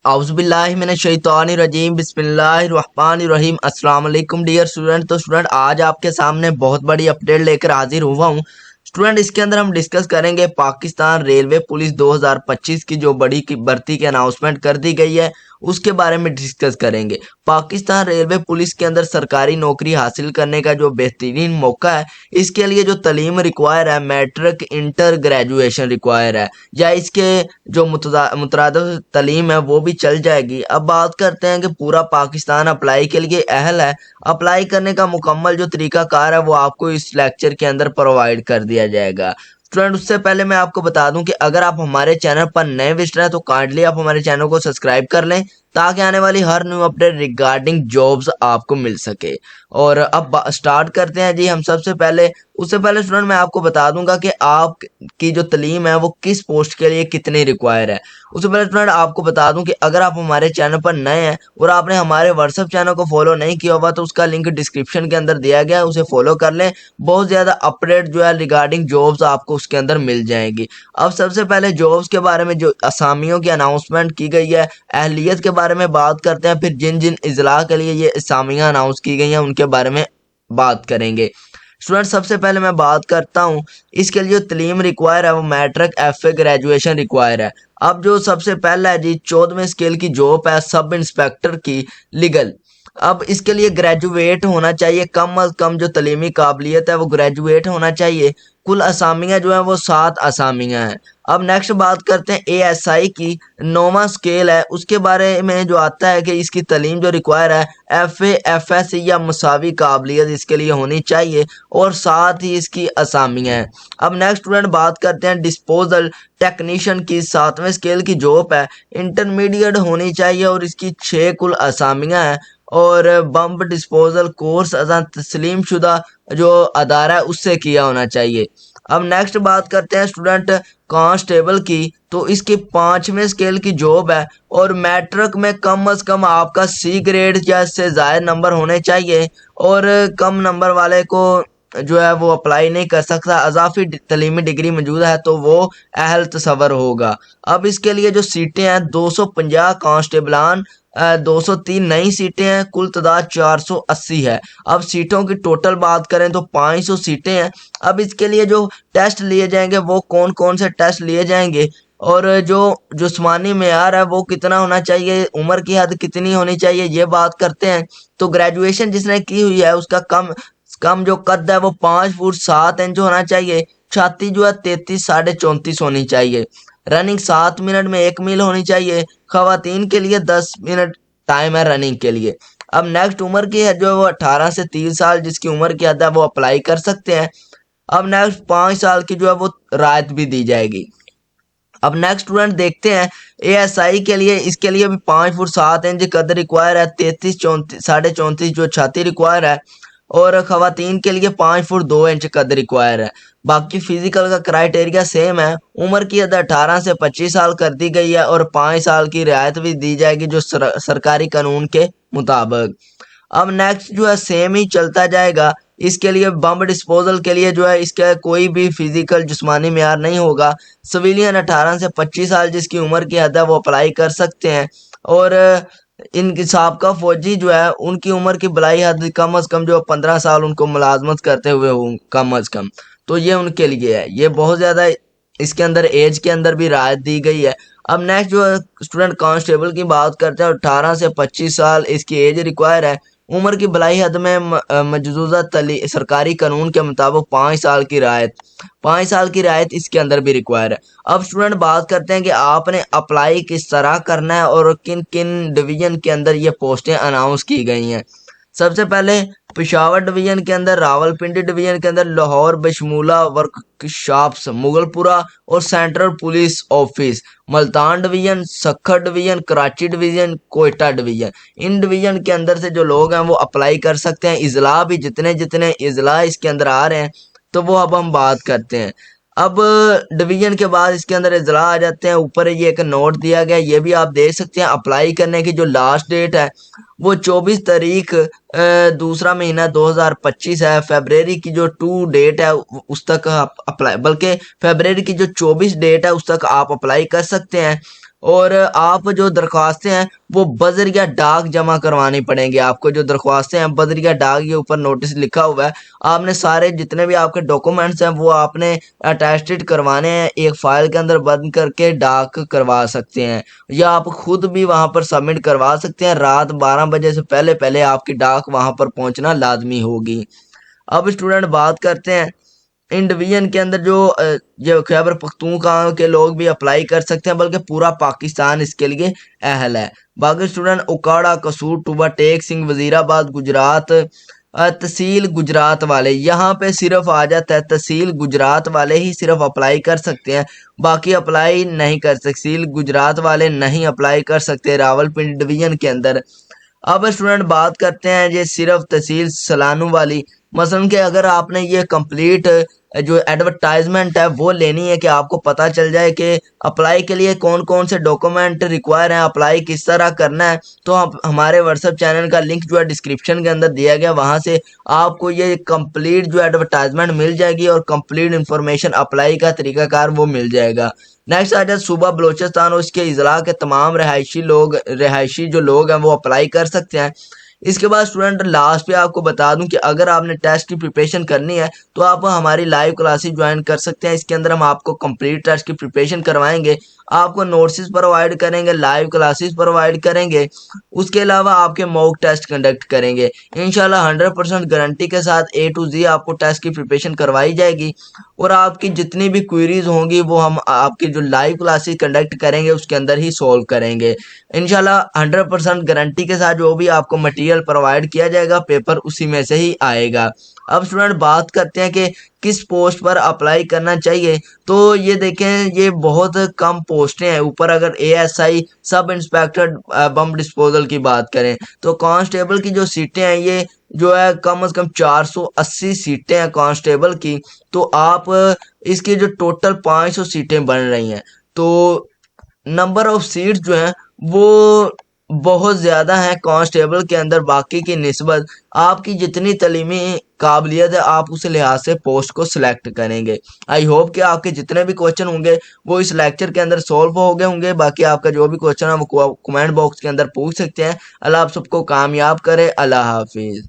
औज़ुबिल्लाहिमिनश्शैतानिर्रजीम बिस्मिल्लाहिर्रहमानिर्रहीम। अस्सलाम वालेकुम डियर स्टूडेंट। तो स्टूडेंट आज आपके सामने बहुत बड़ी अपडेट लेकर हाजिर हुआ हूँ। स्टूडेंट इसके अंदर हम डिस्कस करेंगे पाकिस्तान रेलवे पुलिस 2025 की जो बड़ी की भर्ती की अनाउंसमेंट कर दी गई है उसके बारे में डिस्कस करेंगे। पाकिस्तान रेलवे पुलिस के अंदर सरकारी नौकरी हासिल करने का जो बेहतरीन मौका है, इसके लिए जो तलीम रिक्वायर है मैट्रिक इंटर ग्रेजुएशन रिक्वायर है या इसके जो मुतरादिफ तलीम है वो भी चल जाएगी। अब बात करते हैं कि पूरा पाकिस्तान अप्लाई के लिए अहल है। अप्लाई करने का मुकम्मल जो तरीकाकार है वो आपको इस लेक्चर के अंदर प्रोवाइड कर दिया जाएगा। स्टूडेंट उससे पहले मैं आपको बता दूं कि अगर आप हमारे चैनल पर नए विजिटर हैं तो काइंडली आप हमारे चैनल को सब्सक्राइब कर लें ताकि आने वाली हर न्यू अपडेट रिगार्डिंग जॉब्स आपको मिल सके। और अब स्टार्ट करते हैं जी हम सबसे पहले। उससे पहले स्टूडेंट मैं आपको बता दूंगा कि आपकी जो तलीम है वो किस पोस्ट के लिए कितनी रिक्वायर है। उससे पहले स्टूडेंट आपको बता दूं कि अगर आप हमारे चैनल पर नए हैं और आपने हमारे व्हाट्सएप चैनल को फॉलो नहीं किया हुआ तो उसका लिंक डिस्क्रिप्शन के अंदर दिया गया है, उसे फॉलो कर लें। बहुत ज़्यादा अपडेट जो है रिगार्डिंग जॉब्स आपको उसके अंदर मिल जाएंगी। अब सबसे पहले जॉब्स के बारे में जो असामियों की अनाउंसमेंट की गई है, अहलियत के बारे में बात करते हैं, फिर जिन जिन इजला के लिए ये असामियाँ अनाउंस की गई हैं उनके बारे में बात करेंगे। स्टूडेंट सबसे पहले मैं बात करता हूँ इसके लिए जो तलीम रिक्वायर है वो मैट्रिक FA ग्रेजुएशन रिक्वायर है। अब जो सबसे पहला है जी 14वें स्केल की जॉब है सब इंस्पेक्टर की लीगल। अब इसके लिए ग्रेजुएट होना चाहिए, कम अज कम जो तलीमी काबिलियत है वो ग्रेजुएट होना चाहिए। कुल असामियाँ जो है वो 7 असामियाँ हैं। अब नेक्स्ट बात करते हैं ASI की 9वां स्केल है, उसके बारे में जो आता है कि इसकी तलीम जो रिक्वायर है FA FS या मुसावी काबिलियत इसके लिए होनी चाहिए और साथ ही इसकी असामियाँ हैं। अब नेक्स्ट स्टूडेंट बात करते हैं डिस्पोजल टेक्नीशियन की 7वें स्केल की जॉब है, इंटरमीडिएट होनी चाहिए और इसकी 6 कुल असामियाँ हैं और बम्ब डिस्पोजल कोर्स तस्लीम शुदा जो अदारा है उससे किया होना चाहिए। अब नेक्स्ट बात करते हैं स्टूडेंट कांस्टेबल की, तो इसकी 5वें स्केल की जॉब है और मैट्रिक में कम अज कम आपका C ग्रेड या इससे ज़्यादा नंबर होने चाहिए और कम नंबर वाले को जो है वो अप्लाई नहीं कर सकता। अजाफी तलीमी डिग्री मौजूद है तो वो अहल तसव्वुर होगा। अब इसके लिए जो सीटें हैं 250 कांस्टेबलान, 203 नई सीटें हैं, कुल तादाद 480 है। अब सीटों की टोटल बात करें तो 500 सीटें हैं। अब इसके लिए जो टेस्ट लिए जाएंगे वो कौन कौन से टेस्ट लिए जाएंगे और जो जिस्मानी मेयार है वो कितना होना चाहिए, उम्र की हद कितनी होनी चाहिए, ये बात करते हैं। तो ग्रेजुएशन जिसने की हुई है उसका कम जो कद है वो 5 फुट 7 इंच होना चाहिए। छाती जो है 33 साढ़े 34 होनी चाहिए। रनिंग 7 मिनट में 1 मील होनी चाहिए। खवातीन के लिए 10 मिनट टाइम है रनिंग के लिए। अब नेक्स्ट उम्र की है जो वो 18 से 30 साल जिसकी उम्र की हद है वो अप्लाई कर सकते हैं। अब नेक्स्ट 5 साल की जो है वो राहत भी दी जाएगी। अब नेक्स्ट स्टूडेंट देखते हैं ASI के लिए, इसके लिए भी 5 फुट 7 इंच कद रिक्वायर है, 33 34 साढ़े 34 जो छाती रिक्वायर है और खवातीन के लिए 5 फुट 2 इंच कद रिक्वायर है। बाकी फिजिकल का क्राइटेरिया सेम है। उम्र की हद 18 से 25 साल कर दी गई है और 5 साल की रियायत भी दी जाएगी जो सरकारी कानून के मुताबिक। अब नेक्स्ट जो है सेम ही चलता जाएगा। इसके लिए बम डिस्पोजल के लिए जो है इसका कोई भी फिजिकल जिस्मानी मेयार नहीं होगा। सिविलियन 18 से 25 साल जिसकी उम्र की हद है वो अप्लाई कर सकते हैं और इनकी साबका फौजी जो है उनकी उम्र की बलाई हद कम अज कम जो 15 साल उनको मुलाजमत करते हुए हो कम अज कम, तो ये उनके लिए है। ये बहुत ज़्यादा इसके अंदर एज के अंदर भी राहत दी गई है। अब नेक्स्ट जो है स्टूडेंट कांस्टेबल की बात करते हैं, 18 से 25 साल इसकी एज रिक्वायर है। उम्र की बलाई हद में मजूदा सरकारी कानून के मुताबिक 5 साल की राहत, 5 साल की राहत इसके अंदर भी रिक्वायर है। अब स्टूडेंट बात करते हैं कि आपने अप्लाई किस तरह करना है और किन किन डिवीजन के अंदर ये पोस्टें अनाउंस की गई हैं। सबसे पहले पेशावर डिवीजन के अंदर, रावलपिंडी डिवीजन के अंदर, लाहौर बशमूला वर्कशॉप्स, मुगलपुरा और central police office, Multan division, Sukkur division, Karachi division, Quetta division. In division के अंदर से जो लोग हैं वो अप्लाई कर सकते हैं। इजला भी जितने जितने इजला इसके अंदर आ रहे हैं तो वो अब हम बात करते हैं। अब डिवीजन के बाद इसके अंदर इजला आ जाते हैं। ऊपर ये एक नोट दिया गया, ये भी आप देख सकते हैं। अप्लाई करने की जो लास्ट डेट है वो 24 तारीख दूसरा महीना 2025 है। फरवरी की जो 2 डेट है उस तक आप अप्लाई, बल्कि फरवरी की जो 24 डेट है उस तक आप अप्लाई कर सकते हैं। और आप जो दरख्वास्तें हैं वो बजरिया डाक जमा करवानी पड़ेंगी। आपको जो दरख्वास्तें हैं बजरिया डाक के ऊपर नोटिस लिखा हुआ है, आपने सारे जितने भी आपके डॉक्यूमेंट्स हैं वो आपने अटैस्टेड करवाने हैं, एक फाइल के अंदर बंद करके डाक करवा सकते हैं, या आप खुद भी वहां पर सबमिट करवा सकते हैं। रात 12 बजे से पहले पहले आपकी डाक वहां पर पहुंचना लाजमी होगी। अब स्टूडेंट बात करते हैं इन डिवीजन के अंदर जो खैबर पख्तूनख्वा के लोग भी अप्लाई कर सकते हैं, बल्कि पूरा पाकिस्तान इसके लिए अहल है। बाकी स्टूडेंट उकाड़ा, कसूर, टूबा, टेक सिंह, वजीराबाद, गुजरात, तहसील गुजरात वाले, यहाँ पे सिर्फ आ जाता है तहसील गुजरात वाले ही सिर्फ अप्लाई कर सकते हैं, बाकी अप्लाई नहीं कर सकते। तहसील गुजरात वाले नहीं अप्लाई कर सकते रावलपिंडी डिवीजन के अंदर। अब स्टूडेंट बात करते हैं ये सिर्फ तहसील सलानू वाली, मसलन कि अगर आपने ये कंप्लीट जो एडवर्टाइजमेंट है वो लेनी है कि आपको पता चल जाए कि अप्लाई के लिए कौन कौन से डॉक्यूमेंट रिक्वायर हैं, अप्लाई किस तरह करना है, तो आप हमारे व्हाट्सएप चैनल का लिंक जो है डिस्क्रिप्शन के अंदर दिया गया, वहां से आपको ये कंप्लीट जो एडवर्टाइजमेंट मिल जाएगी और कंप्लीट इंफॉर्मेशन अप्लाई का तरीकाकार वो मिल जाएगा। नेक्स्ट आ जाए सूबा बलोचिस्तान और उसके इजला के तमाम रिहायशी जो लोग हैं वो अप्लाई कर सकते हैं। इसके बाद स्टूडेंट लास्ट पे आपको बता दूं कि अगर आपने टेस्ट की प्रिपरेशन करनी है तो आप हमारी लाइव क्लासेस ज्वाइन कर सकते हैं। इसके अंदर हम आपको कंप्लीट टेस्ट की प्रिपरेशन करवाएंगे, आपको नोट्स प्रोवाइड करेंगे, लाइव क्लासेस प्रोवाइड करेंगे, उसके अलावा आपके मॉक टेस्ट कंडक्ट करेंगे। इंशाल्लाह 100% गारंटी के साथ A to Z आपको टेस्ट की प्रिपरेशन करवाई जाएगी और आपकी जितनी भी क्वेरीज होंगी वो हम आपकी जो लाइव क्लासेस कंडक्ट करेंगे उसके अंदर ही सॉल्व करेंगे। इंशाल्लाह 100% गारंटी के साथ जो भी आपको मटेरियल प्रोवाइड किया जाएगा पेपर उसी में से ही आएगा। अब स्टूडेंट बात करते हैं कि किस पोस्ट पर अप्लाई करना चाहिए, तो ये देखें ये बहुत कम पोस्टें हैं। ऊपर अगर ASI sub inspector bomb disposal की बात करें तो कांस्टेबल की जो सीटें हैं ये जो है कम से कम 480 सीटें हैं कांस्टेबल की, तो आप इसकी जो टोटल 500 सीटें बन रही हैं, तो नंबर ऑफ सीट्स जो हैं वो बहुत ज़्यादा है कांस्टेबल के अंदर बाकी की निस्बत। आपकी जितनी तलीमी काबिलियत है आप उस लिहाज से पोस्ट को सिलेक्ट करेंगे। आई होप कि आपके जितने भी क्वेश्चन होंगे वो इस लेक्चर के अंदर सॉल्व हो गए होंगे। बाकी आपका जो भी क्वेश्चन है वो कमेंट बॉक्स के अंदर पूछ सकते हैं। अल्लाह आप सबको कामयाब करे। अल्लाह हाफिज़।